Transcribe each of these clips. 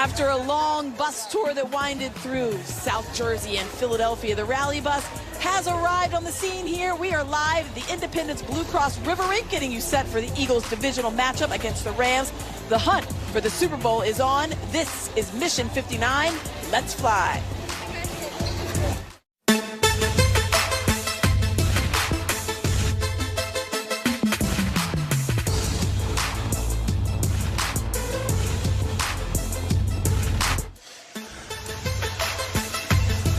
After a long bus tour that winded through South Jersey and Philadelphia, the rally bus has arrived on the scene here. We are live at the Independence Blue Cross River Rink, getting you set for the Eagles' divisional matchup against the Rams. The hunt for the Super Bowl is on. This is Mission 59. Let's fly.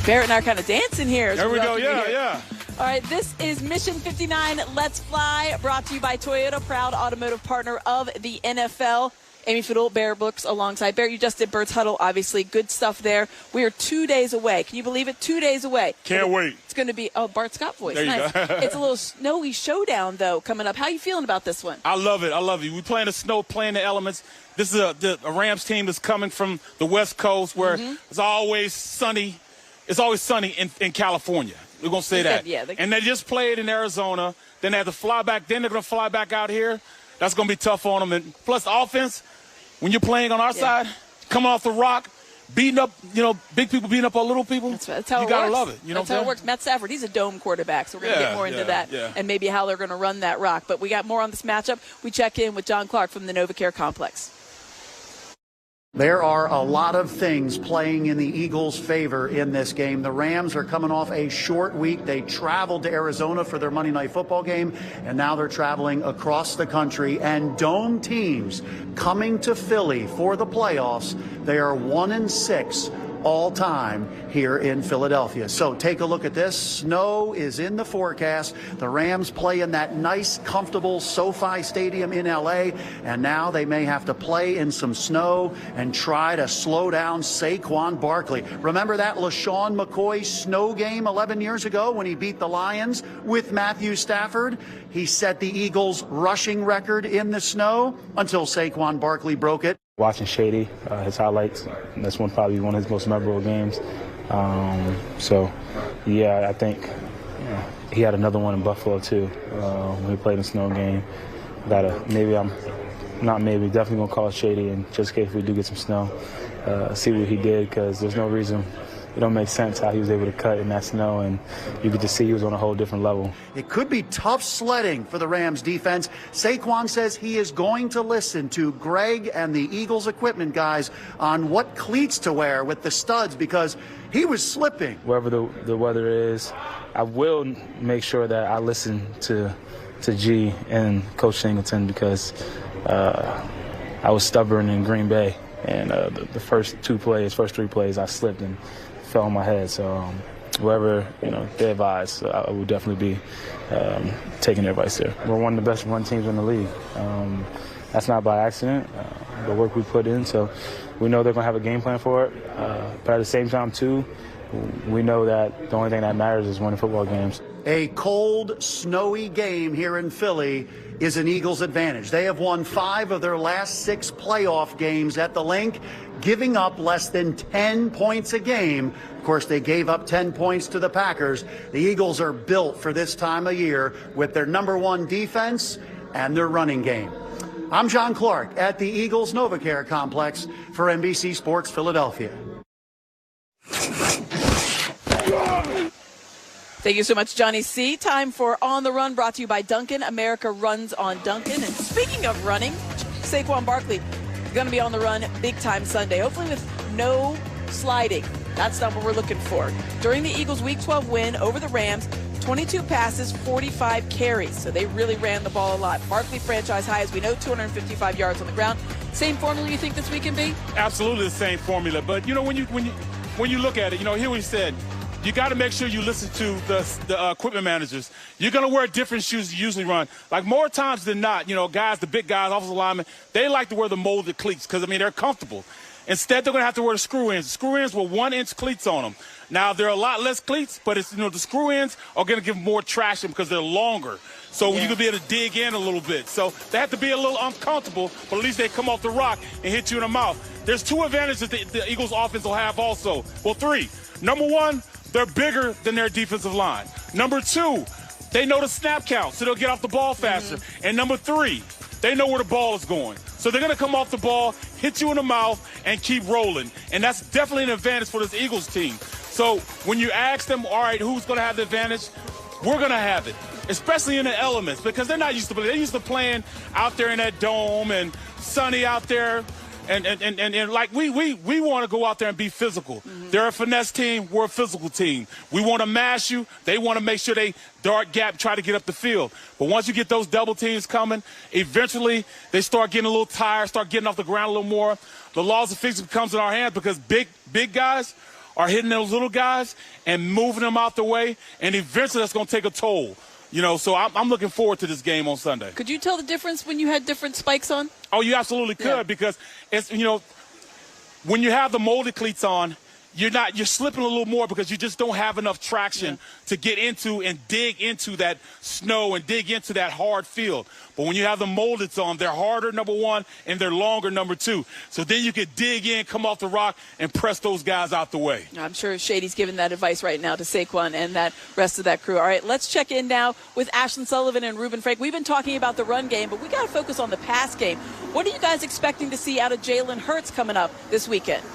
Barrett and I are kind of dancing here. There we go, yeah. All right, this is Mission 59, Let's Fly, brought to you by Toyota, proud automotive partner of the NFL. Amy Fiddle, Barrett Brooks alongside. Barrett, you just did Bird's Huddle, obviously. Good stuff there. We are 2 days away. Can you believe it? 2 days away. Can't wait. It's going to be, Bart Scott voice. There Nice. you go. It's a little snowy showdown, though, coming up. How are you feeling about this one? I love it. We're playing the snow, playing the elements. This is a Rams team that's coming from the West Coast where it's always sunny. It's always sunny in California. We're going to say that. And they just played in Arizona. Then they have to fly back. Then they're going to fly back out here. That's going to be tough on them. And plus, the offense, when you're playing on our side, coming off the rock, beating up, big people beating up on little people. That's how you it got to works. love it. That's how it works. Matt Stafford, he's a dome quarterback, so we're going to get more into that and maybe how they're going to run that rock. But we got more on this matchup. We check in with John Clark from the NovaCare Complex. There are a lot of things playing in the Eagles' favor in this game. The Rams are coming off a short week. They traveled to Arizona for their Monday Night Football game, and now they're traveling across the country. And dome teams coming to Philly for the playoffs, they are 1-6 all time here in Philadelphia. So take a look at this. Snow is in the forecast. The Rams play in that nice, comfortable SoFi Stadium in LA, and now they may have to play in some snow and try to slow down Saquon Barkley. Remember that LaShawn McCoy snow game 11 years ago when he beat the Lions with Matthew Stafford? He set the Eagles' rushing record in the snow until Saquon Barkley broke it. Watching Shady, his highlights, that's probably one of his most memorable games. I think he had another one in Buffalo too when he played in a snow game. Definitely gonna call Shady, and just in case we do get some snow, see what he did, because there's no reason. It don't make sense how he was able to cut in that snow, and you could just see he was on a whole different level. It could be tough sledding for the Rams defense. Saquon says he is going to listen to Greg and the Eagles equipment guys on what cleats to wear with the studs, because he was slipping. Wherever the weather is, I will make sure that I listen to G and Coach Singleton, because I was stubborn in Green Bay, and the first three plays, I slipped and fell on my head. So whoever they advise, I will definitely be taking their advice there. We're one of the best run teams in the league. That's not by accident. The work we put in, so we know they're going to have a game plan for it. But at the same time, too, we know that the only thing that matters is winning football games. A cold, snowy game here in Philly is an Eagles advantage. They have won 5 of their last 6 playoff games at the Link, giving up less than 10 points a game. Of course, they gave up 10 points to the Packers. The Eagles are built for this time of year with their #1 defense and their running game. I'm John Clark at the Eagles NovaCare Complex for NBC Sports Philadelphia. Thank you so much, Johnny C. Time for On the Run, brought to you by Dunkin'. America runs on Dunkin'. And speaking of running, Saquon Barkley is going to be on the run big time Sunday, hopefully with no sliding. That's not what we're looking for. During the Eagles' Week 12 win over the Rams, 22 passes, 45 carries. So they really ran the ball a lot. Barkley franchise high, as we know, 255 yards on the ground. Same formula you think this week can be? Absolutely the same formula. But, when you look at it, hear what he said. You got to make sure you listen to the equipment managers. You're going to wear different shoes you usually run. Like more times than not, guys, the big guys, offensive linemen, they like to wear the molded cleats because, they're comfortable. Instead, they're going to have to wear the screw ends. The screw ends with 1-inch cleats on them. Now, there are a lot less cleats, but it's, the screw ends are going to give more traction because they're longer. So you can be able to dig in a little bit. So they have to be a little uncomfortable, but at least they come off the rock and hit you in the mouth. There's 2 advantages the Eagles offense will have also. Well, 3. Number 1, they're bigger than their defensive line. Number 2, they know the snap count, so they'll get off the ball faster. And number 3, they know where the ball is going. So they're going to come off the ball, hit you in the mouth, and keep rolling. And that's definitely an advantage for this Eagles team. So when you ask them, all right, who's going to have the advantage? We're going to have it, especially in the elements, because they're not used to playing. They're used to playing out there in that dome and sunny out there. And like we want to go out there and be physical. Mm-hmm. They're a finesse team. We're a physical team. We want to mash you. They want to make sure they dart gap, try to get up the field. But once you get those double teams coming, eventually they start getting a little tired, start getting off the ground a little more. The laws of physics comes in our hands because big guys are hitting those little guys and moving them out the way, and eventually that's going to take a toll. You know, so I'm looking forward to this game on Sunday. Could you tell the difference when you had different spikes on? Oh, you absolutely could, because it's, you know, when you have the molded cleats on, you're slipping a little more because you just don't have enough traction to get into and dig into that snow and dig into that hard field. But when you have the moldeds on, they're harder, number one, and they're longer, number two. So then you could dig in, come off the rock, and press those guys out the way. I'm sure Shady's giving that advice right now to Saquon and that rest of that crew. All right, let's check in now with Ashlyn Sullivan and Reuben Frank. We've been talking about the run game, but we got to focus on the pass game. What are you guys expecting to see out of Jaylen Herz coming up this weekend?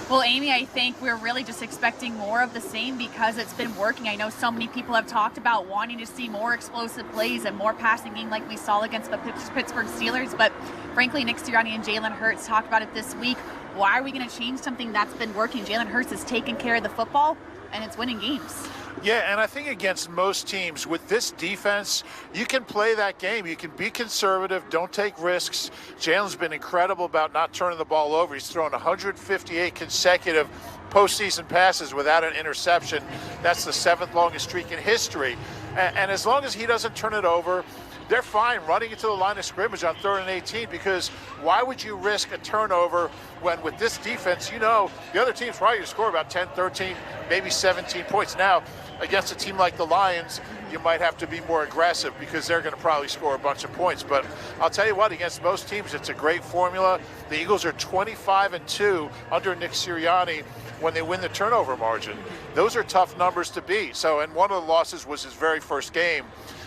Well, Amy, I think we're really just expecting more of the same because it's been working. I know so many people have talked about wanting to see more explosive plays and more passing game like we saw against the Pittsburgh Steelers. But frankly, Nick Sirianni and Jaylen Herz talked about it this week. Why are we going to change something that's been working? Jaylen Herz is taking care of the football, and it's winning games. Yeah, and I think against most teams with this defense, you can play that game. You can be conservative, don't take risks. Jaylen's been incredible about not turning the ball over. He's thrown 158 consecutive postseason passes without an interception. That's the 7th longest streak in history. And as long as he doesn't turn it over, they're fine running into the line of scrimmage on 3rd and 18, because why would you risk a turnover when with this defense, you know, the other team's probably going to score about 10, 13, maybe 17 points. Now, against a team like the Lions, you might have to be more aggressive because they're going to probably score a bunch of points. But I'll tell you what, against most teams, it's a great formula. The Eagles are 25-2 under Nick Sirianni when they win the turnover margin. Those are tough numbers to beat. So, and one of the losses was his very first game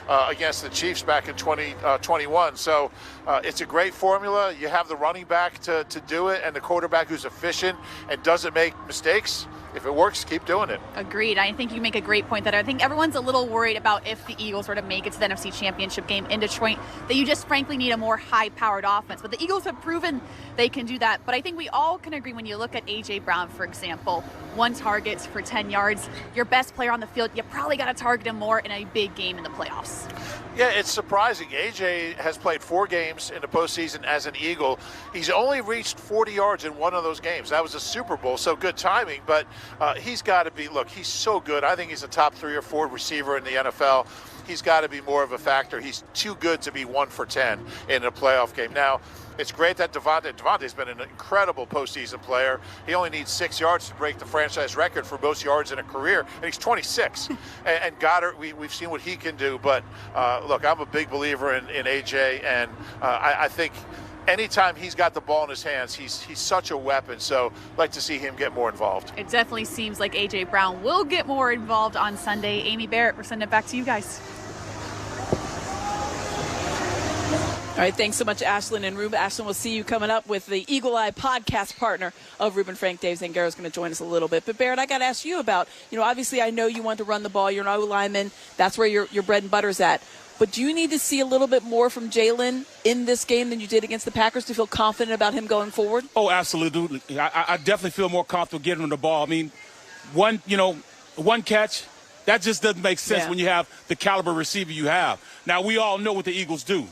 against the Chiefs back in 2021. So it's a great formula. You have the running back to do it and the quarterback who's efficient and doesn't make mistakes. If it works, keep doing it. Agreed. I think you make a great point that I think everyone's a little worried about if the Eagles were to make it to the NFC Championship game in Detroit, that you just frankly need a more high-powered offense. But the Eagles have proven they can do that. But I think we all can agree when you look at A.J. Brown, for example, 1 target for 10 yards, your best player on the field, you probably got to target him more in a big game in the playoffs. Yeah, it's surprising. A.J. has played 4 games in the postseason as an Eagle. He's only reached 40 yards in one of those games. That was a Super Bowl, so good timing. But he's got to be, look, he's so good. I think he's a top 3 or 4 receiver in the NFL. He's got to be more of a factor. He's too good to be 1 for 10 in a playoff game. Now, it's great that Devontae's been an incredible postseason player. He only needs 6 yards to break the franchise record for most yards in a career, and he's 26. and Goddard, we've seen what he can do. But look, I'm a big believer in AJ, and I think anytime he's got the ball in his hands, he's such a weapon. So I'd like to see him get more involved. It definitely seems like A.J. Brown will get more involved on Sunday. Amy Barrett, we're sending it back to you guys. All right, thanks so much, Ashlyn and Reuben. Ashlyn, we'll see you coming up with the Eagle Eye podcast partner of Reuben Frank. Dave Zangaro is going to join us a little bit. But, Barrett, I got to ask you about, obviously I know you want to run the ball. You're an O-lineman. That's where your bread and butter's at. But do you need to see a little bit more from Jaylen in this game than you did against the Packers to feel confident about him going forward? Oh, absolutely. I definitely feel more comfortable getting him the ball. I mean, one catch, that just doesn't make sense when you have the caliber receiver you have. Now, we all know what the Eagles do.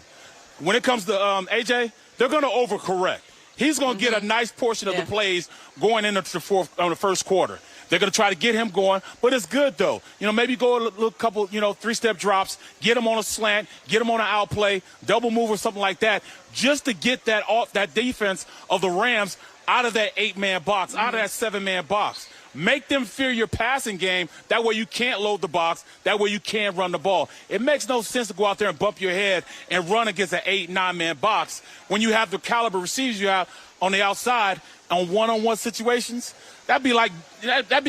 When it comes to AJ, they're going to overcorrect. He's going to get a nice portion of the plays going into the first quarter. They're going to try to get him going, but it's good, though. Maybe go a little couple, 3-step drops, get him on a slant, get him on an outplay, double move or something like that, just to get that defense of the Rams out of that 8-man box, out of that 7-man box. Make them fear your passing game. That way you can't load the box. That way you can't run the ball. It makes no sense to go out there and bump your head and run against an 8-9-man box when you have the caliber receivers you have on the outside on one-on-one situations, that'd be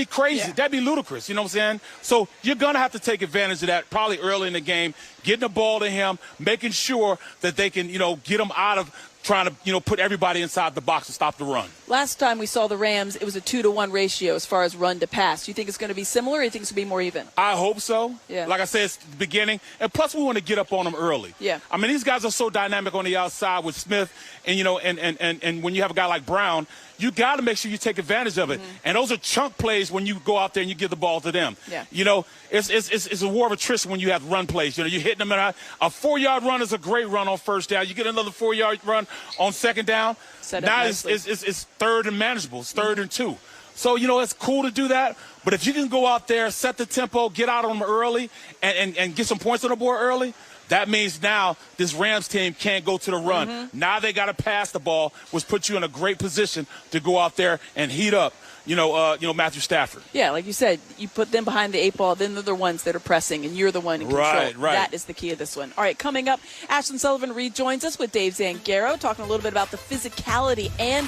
crazy. Yeah. That'd be ludicrous. You know what I'm saying? So you're going to have to take advantage of that probably early in the game, getting the ball to him, making sure that they can, get him out of trying to, put everybody inside the box and stop the run. Last time we saw the Rams, it was a 2-to-1 ratio as far as run to pass. Do you think it's going to be similar, or do you think it's going to be more even? I hope so. Yeah. Like I said, it's the beginning. And plus, we want to get up on them early. Yeah. I mean, these guys are so dynamic on the outside with Smith, and, and when you have a guy like Brown, you got to make sure you take advantage of it. Mm-hmm. And those are chunk plays when you go out there and you give the ball to them. Yeah. It's a war of attrition when you have run plays. You're hitting them at a 4-yard run is a great run on first down. You get another 4-yard run on second down. Now it's third and manageable. It's third and 2. So, it's cool to do that. But if you can go out there, set the tempo, get out on them early, and get some points on the board early, that means now this Rams team can't go to the run. Mm-hmm. Now they got to pass the ball, which puts you in a great position to go out there and heat up, Matthew Stafford. Yeah, like you said, you put them behind the 8 ball, then they're the ones that are pressing, and you're the one in control. Right. That is the key of this one. All right, coming up, Ashlyn Sullivan rejoins us with Dave Zangaro, talking a little bit about the physicality and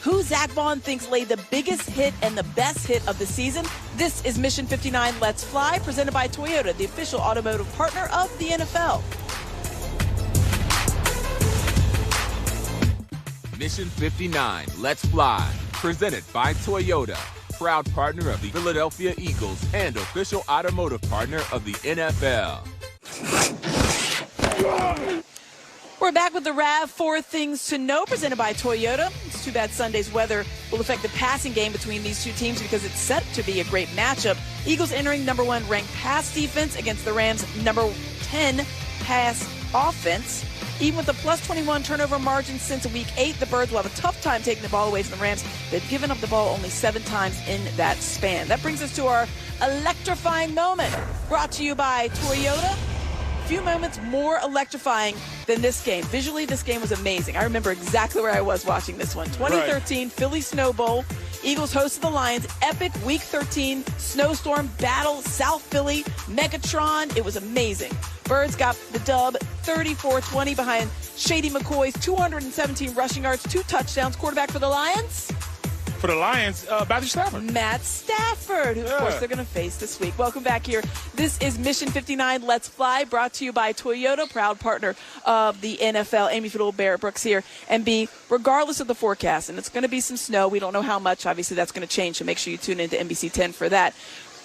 who Zach Vaughn thinks laid the biggest hit and the best hit of the season. This is Mission 59 Let's Fly, presented by Toyota, the official automotive partner of the NFL. Mission 59 Let's Fly, presented by Toyota, proud partner of the Philadelphia Eagles and official automotive partner of the NFL. We're back with the RAV4 Things to Know, presented by Toyota. It's too bad Sunday's weather will affect the passing game between these two teams because it's set to be a great matchup. Eagles entering number 1 ranked pass defense against the Rams' number 10 pass offense. Even with a plus 21 turnover margin since week 8, the Birds will have a tough time taking the ball away from the Rams. They've given up the ball only 7 times in that span. That brings us to our electrifying moment, brought to you by Toyota. Few moments more electrifying than this game. Visually, this game was amazing. I remember exactly where I was watching this one. 2013 Philly Snow Bowl. Eagles hosted the Lions. Epic Week 13 snowstorm battle. South Philly, Megatron. It was amazing. Birds got the dub 34-20 behind Shady McCoy's 217 rushing yards, 2 touchdowns. Quarterback for the Lions? For the Lions, Matthew Stafford. Matt Stafford, who, of course, they're going to face this week. Welcome back here. This is Mission 59 Let's Fly, brought to you by Toyota, proud partner of the NFL. Amy Fiddle, Barrett Brooks here. And B, regardless of the forecast, and it's going to be some snow. We don't know how much. Obviously, that's going to change, so make sure you tune into NBC 10 for that.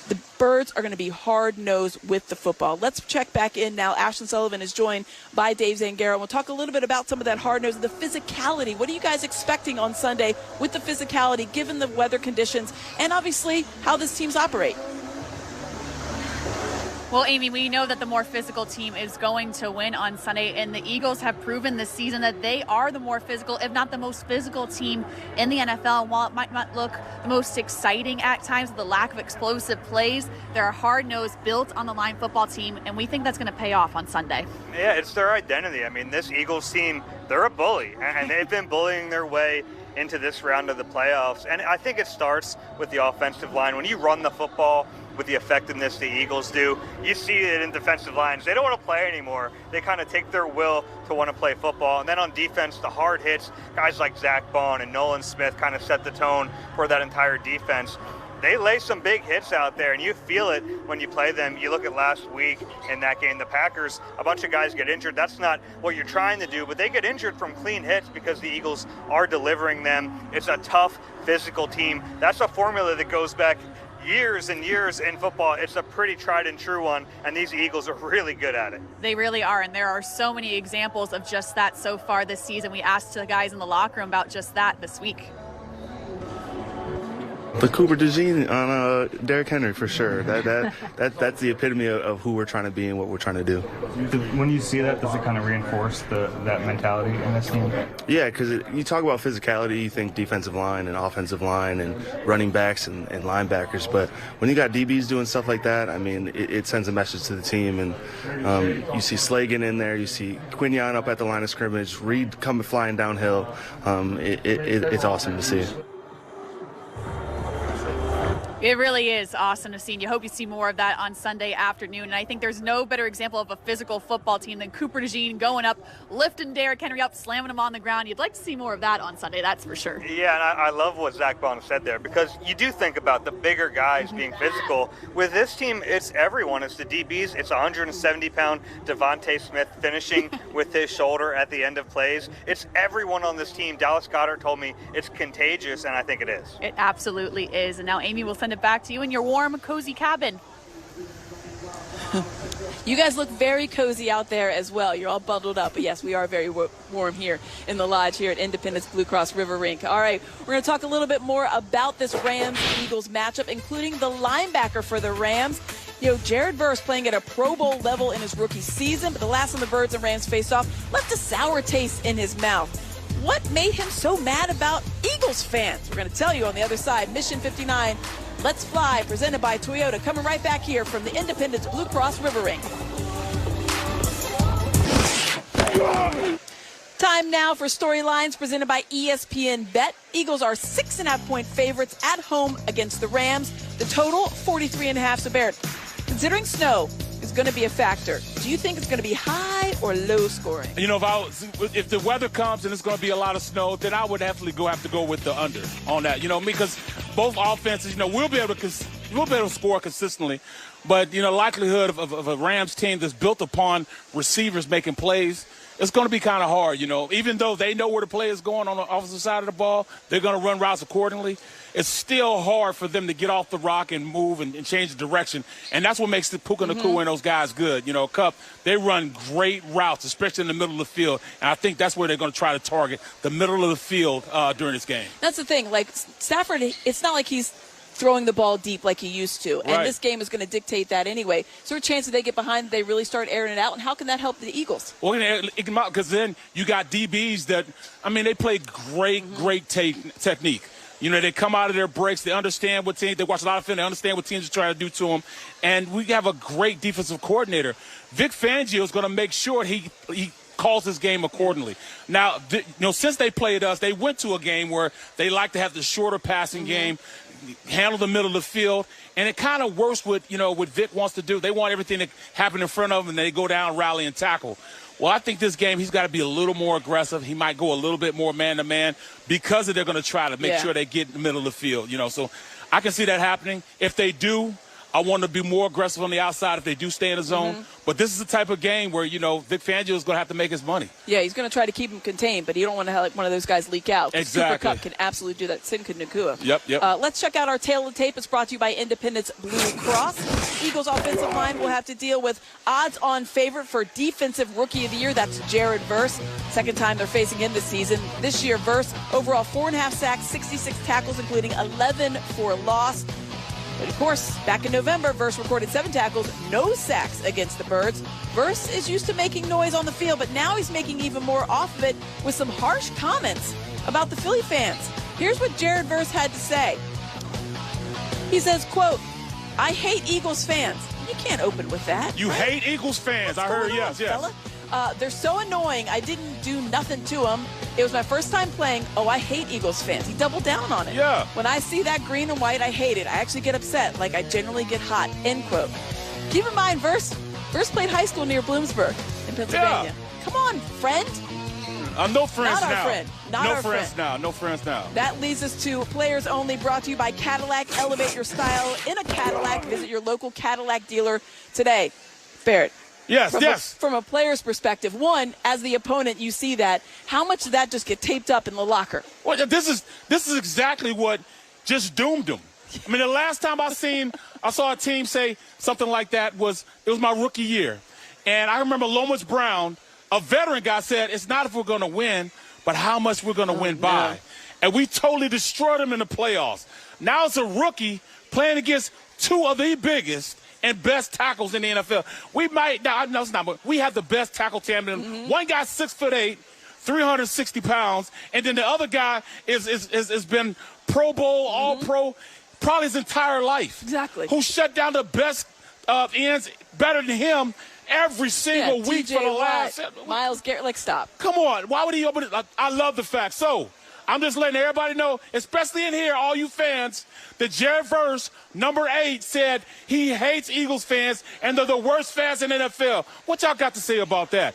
The Birds are going to be hard-nosed with the football. Let's check back in now. Ashlyn Sullivan is joined by Dave Zangaro. We'll talk a little bit about some of that hard-nosed, the physicality. What are you guys expecting on Sunday with the physicality, given the weather conditions, and obviously how this teams operate? Well, Amy, we know that the more physical team is going to win on Sunday, and the Eagles have proven this season that they are the more physical, if not the most physical team in the NFL. And while it might not look the most exciting at times with the lack of explosive plays, they're a hard-nosed, built-on-the-line football team, and we think that's going to pay off on Sunday. Yeah, it's their identity. I mean, this Eagles team, they're a bully, and they've been bullying their way into this round of the playoffs. And I think it starts with the offensive line. When you run the football with the effectiveness the Eagles do, you see it in defensive lines. They don't want to play anymore. They kind of take their will to want to play football. And then on defense, the hard hits, guys like Zach Vaughn and Nolan Smith kind of set the tone for that entire defense. They lay some big hits out there, and you feel it when you play them. You look at last week in that game, the Packers, a bunch of guys get injured. That's not what you're trying to do, but they get injured from clean hits because the Eagles are delivering them. It's a tough, physical team. That's a formula that goes back years and years in football. It's a pretty tried and true one, and these Eagles are really good at it. They really are, and there are so many examples of just that so far this season. We asked the guys in the locker room about just that this week. The Cooper DeJean on Derrick Henry, for sure. That's the epitome of who we're trying to be and what we're trying to do. When you see that, does it kind of reinforce that mentality in this team? Yeah, because you talk about physicality, you think defensive line and offensive line and running backs and linebackers. But when you got DBs doing stuff like that, I mean, it sends a message to the team. And you see Slagan in there, you see Quinion up at the line of scrimmage, Reed coming flying downhill. It's awesome to see. It really is awesome to see, and you hope you see more of that on Sunday afternoon. And I think there's no better example of a physical football team than Cooper DeJean going up, lifting Derrick Henry up, slamming him on the ground. You'd like to see more of that on Sunday, that's for sure. Yeah, and I love what Zach Bond said there, because you do think about the bigger guys being physical. With this team, it's everyone. It's the DBs. It's 170-pound Devontae Smith finishing with his shoulder at the end of plays. It's everyone on this team. Dallas Goedert told me it's contagious, and I think it is. It absolutely is. And now Amy will send it back to you in your warm, cozy cabin. You guys look very cozy out there as well. You're all bundled up. But yes, we are very warm here in the lodge here at Independence Blue Cross River Rink. All right, we're going to talk a little bit more about this Rams-Eagles matchup, including the linebacker for the Rams. Jared Verse playing at a Pro Bowl level in his rookie season, but the last time the Birds and Rams faced off left a sour taste in his mouth. What made him so mad about Eagles fans? We're going to tell you on the other side. Mission 59, Let's Fly, presented by Toyota. Coming right back here from the Independence Blue Cross River Rink. Time now for Storylines, presented by ESPN Bet. Eagles are 6.5-point favorites at home against the Rams. The total, 43.5. So Barrett, considering snow is going to be a factor, do you think it's going to be high or low scoring? If the weather comes and it's going to be a lot of snow, then I would have to go with the under on that. Because both offenses, we'll be able to score consistently, but likelihood of a Rams team that's built upon receivers making plays, it's going to be kind of hard. Even though they know where the play is going on the offensive side of the ball, they're going to run routes accordingly. It's still hard for them to get off the rock and move and change the direction. And that's what makes the Puka Nacua and those guys good. Cup, they run great routes, especially in the middle of the field. And I think that's where they're going to try to target the middle of the field during this game. That's the thing. Like, Stafford, it's not like he's throwing the ball deep like he used to. And right. This game is going to dictate that anyway. Is there a chance that they get behind, they really start airing it out? And how can that help the Eagles? Well, because then you got DBs that, they play great technique. They come out of their breaks. They understand what teams. They watch a lot of film. They understand what teams are trying to do to them. And we have a great defensive coordinator. Vic Fangio is going to make sure he calls his game accordingly. Now, since they played us, they went to a game where they like to have the shorter passing game, handle the middle of the field, and it kind of works with what Vic wants to do. They want everything to happen in front of them, and they go down, rally, and tackle. Well, I think this game he's got to be a little more aggressive. He might go a little bit more man-to-man because they're going to try to make sure they get in the middle of the field. So I can see that happening. If they do, I want to be more aggressive on the outside if they do stay in the zone. But this is the type of game where, Vic Fangio is going to have to make his money. Yeah, he's going to try to keep him contained, but you don't want to have one of those guys leak out. Exactly. Cooper Kupp can absolutely do that. Puka Nacua. Yep. Let's check out our tail of the tape. It's brought to you by Independence Blue Cross. Eagles offensive line will have to deal with odds-on favorite for Defensive Rookie of the Year. That's Jared Verse. Second time they're facing him this season. This year, Verse overall 4.5 sacks, 66 tackles, including 11 for loss. But of course, back in November, Verse recorded 7 tackles, no sacks against the Birds. Verse is used to making noise on the field, but now he's making even more off of it with some harsh comments about the Philly fans. Here's what Jared Verse had to say. He says, quote, "I hate Eagles fans." You can't open with that. You hate Eagles fans. What's I heard, going on, yes. Fella? They're so annoying. I didn't do nothing to them. It was my first time playing. Oh, I hate Eagles fans. He doubled down on it. Yeah. When I see that green and white, I hate it. I actually get upset. Like, I generally get hot. End quote. Keep in mind, Verse played high school near Bloomsburg in Pennsylvania. Yeah. Come on, friend. No friends Not now. our friend. Not no our friends friend. now. No friends now. That leads us to Players Only, brought to you by Cadillac. Elevate your style in a Cadillac. Visit your local Cadillac dealer today. Barrett. Yes. From a player's perspective, one, as the opponent, you see that. How much did that just get taped up in the locker? Well, this is exactly what just doomed them. The last time I saw a team say something like that was my rookie year. And I remember Lomas Brown, a veteran guy, said, "It's not if we're going to win, but how much we're going to win by." And we totally destroyed them in the playoffs. Now it's a rookie playing against two of the biggest and best tackles in the NFL. We have the best tackle tandem. One guy's 6'8", 360 pounds, and then the other guy has been Pro Bowl, All-Pro, probably his entire life. Exactly. Who shut down the best ends better than him every single week for the last. Myles Garrett, stop. Come on, why would he open it? I love the fact. So I'm just letting everybody know, especially in here, all you fans, that Jaylen Herz, number 8, said he hates Eagles fans and they're the worst fans in the NFL. What y'all got to say about that?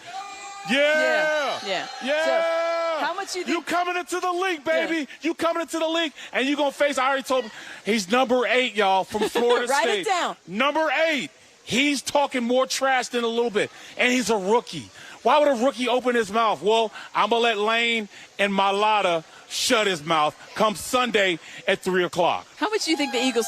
Yeah. So, how much you think? You coming into the league, baby. Yeah. You coming into the league, and you going to face, I already told him, he's number 8, y'all, from Florida Write State. it down. Number 8. He's talking more trash than a little bit, and he's a rookie. Why would a rookie open his mouth? Well, I'm going to let Lane and Mailata shut his mouth come Sunday at 3 o'clock. How much do you think the Eagles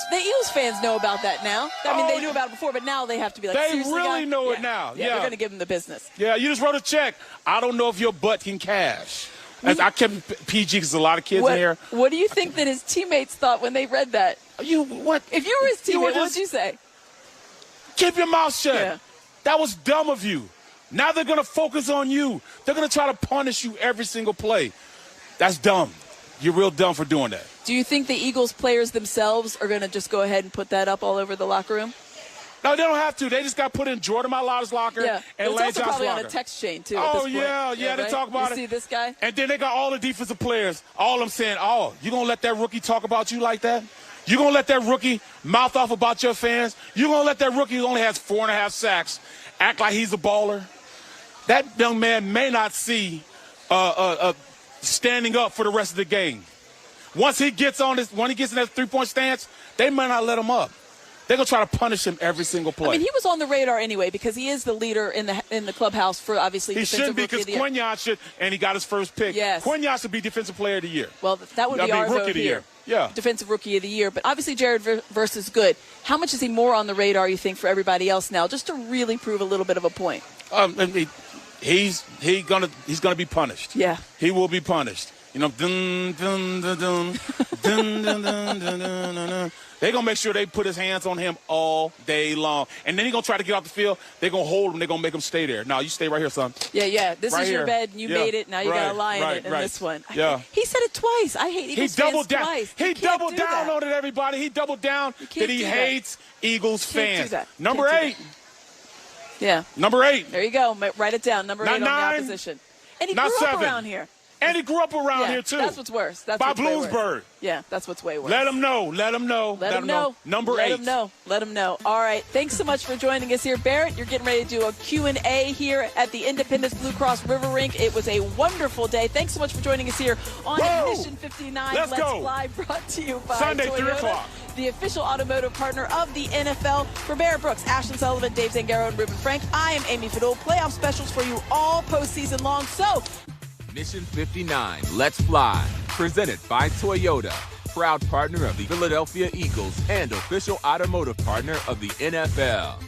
fans know about that now? I mean, they knew about it before, but now they have to be like, they seriously, really guys? know it now. Yeah, they're going to give them the business. Yeah, you just wrote a check. I don't know if your butt can cash. I kept PG because a lot of kids in here. What do you think that his teammates thought when they read that? What? If you were his teammate, what would you say? Keep your mouth shut. Yeah. That was dumb of you. Now they're going to focus on you. They're going to try to punish you every single play. That's dumb. You're real dumb for doing that. Do you think the Eagles players themselves are going to just go ahead and put that up all over the locker room? No, they don't have to. They just got put in Jordan Mailata's locker and Lane John's Johnson's probably locker. on a text chain, too, Oh, at this point. yeah, they right? talk about you it. See this guy? And then they got all the defensive players, all of them saying, oh, you going to let that rookie talk about you like that? You going to let that rookie mouth off about your fans? You going to let that rookie who only has 4.5 sacks act like he's a baller? That young man may not see standing up for the rest of the game. Once he gets in that 3-point stance, they might not let him up. They're going to try to punish him every single play. I mean, he was on the radar anyway because he is the leader in the clubhouse for obviously he defensive shouldn't be rookie of because the year. Quinyon should, and he got his first pick. Yes. Quinyon should be defensive player of the year. Well, that would be our rookie vote of the here. year. Yeah. Defensive rookie of the year. But obviously Jaylen Herz is good. How much is he more on the radar, you think, for everybody else now, just to really prove a little bit of a point? He's gonna be punished. Yeah. He will be punished. You know, dun, dun, dun, dun, dun, dun, dun, dun, dun, dun. They're going to make sure they put his hands on him all day long. And then he's going to try to get off the field. They're going to hold him. They're going to make him stay there. Now, you stay right here, son. Yeah. This right is your here. bed, and you made it. Now you got to lie in it in this one. Yeah. He said it twice. I hate Eagles fans twice. He doubled down on it, everybody. He doubled down that he hates Eagles fans. Number 8. Yeah. Number 8. There you go. Write it down. Number 8 on the 9. opposition. And he Not grew 7. up around here. And he grew up around here, too. That's what's worse. That's by what's way worse. Bloomsburg. Yeah, that's what's way worse. Let him know. Let him know. Number 8. Let him know. All right. Thanks so much for joining us here. Barrett, you're getting ready to do a Q&A here at the Independence Blue Cross River Rink. It was a wonderful day. Thanks so much for joining us here on Mission 59. Let's go. Fly, brought to you by Sunday, Toyota, 3 o'clock. the official automotive partner of the NFL. For Barrett Brooks, Ashton Sullivan, Dave Zangaro, and Ruben Frank, I am Amy Fadul. Playoff specials for you all postseason long. So, Mission 59, Let's Fly, presented by Toyota, proud partner of the Philadelphia Eagles and official automotive partner of the NFL.